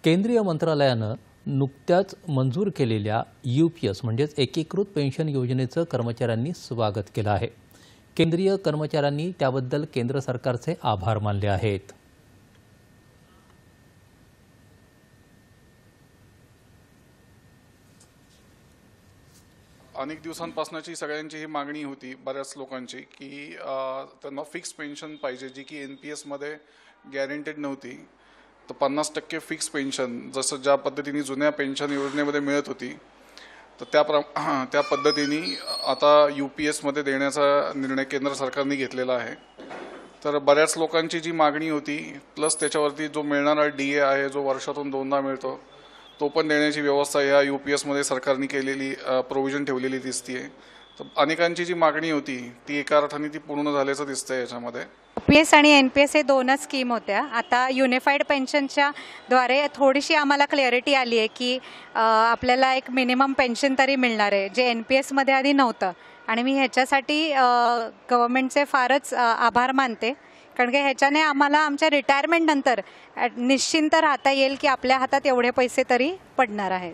केंद्रीय मंत्रालयानं नुकत्याच मंजूर केलेल्या UPS म्हणजेच एकीकृत पेन्शन योजनेचं कर्मचाऱ्यांनी स्वागत केलं आहे। केंद्रीय कर्मचाऱ्यांनी त्याबद्दल केंद्र सरकारचे आभार मानले आहेत। अनेक दिवसांपासूनची सगळ्यांची ही मागणी होती, बऱ्याच लोकांची, की त्यांना फिक्स पेन्शन पाहिजे, जी की NPS मध्ये गॅरंटेड नव्हती। तर 50% फिक्स पेन्शन जसं ज्या पद्धतीने जुन्या पेन्शन योजनेमध्ये मिळत होती, तर त्या पद्धतीने आता UPS मध्ये देण्याचा निर्णय केंद्र सरकारने घेतलेला आहे। तर बऱ्याच लोकांची जी मागणी होती, प्लस त्याच्यावरती जो मिळणारा DA आहे, जो वर्षातून 2दा मिळतो, तो पण देण्याची व्यवस्था या UPS मध्ये सरकारने केलेली प्रोव्हिजन ठेवलेली दिसते। तर अनेकांची जी मागणी होती ती एका अर्थाने ती पूर्ण झाल्याचं दिसतंय याच्यामध्ये। UPS आणि NPS हे दोनच स्कीम होत्या। आता युनिफाईड पेन्शनच्या द्वारे थोडीशी आम्हाला क्लॅरिटी आली आहे की आपल्याला एक मिनिमम पेन्शन तरी मिळणार आहे, जे NPS मध्ये आधी नव्हतं। आणि मी ह्याच्यासाठी गव्हर्नमेंटचे फारच आभार मानते, कारण की ह्याच्याने आम्हाला आमच्या रिटायरमेंट नंतर निश्चिंत राहता येईल की आपल्या हातात एवढे पैसे तरी पडणार आहेत।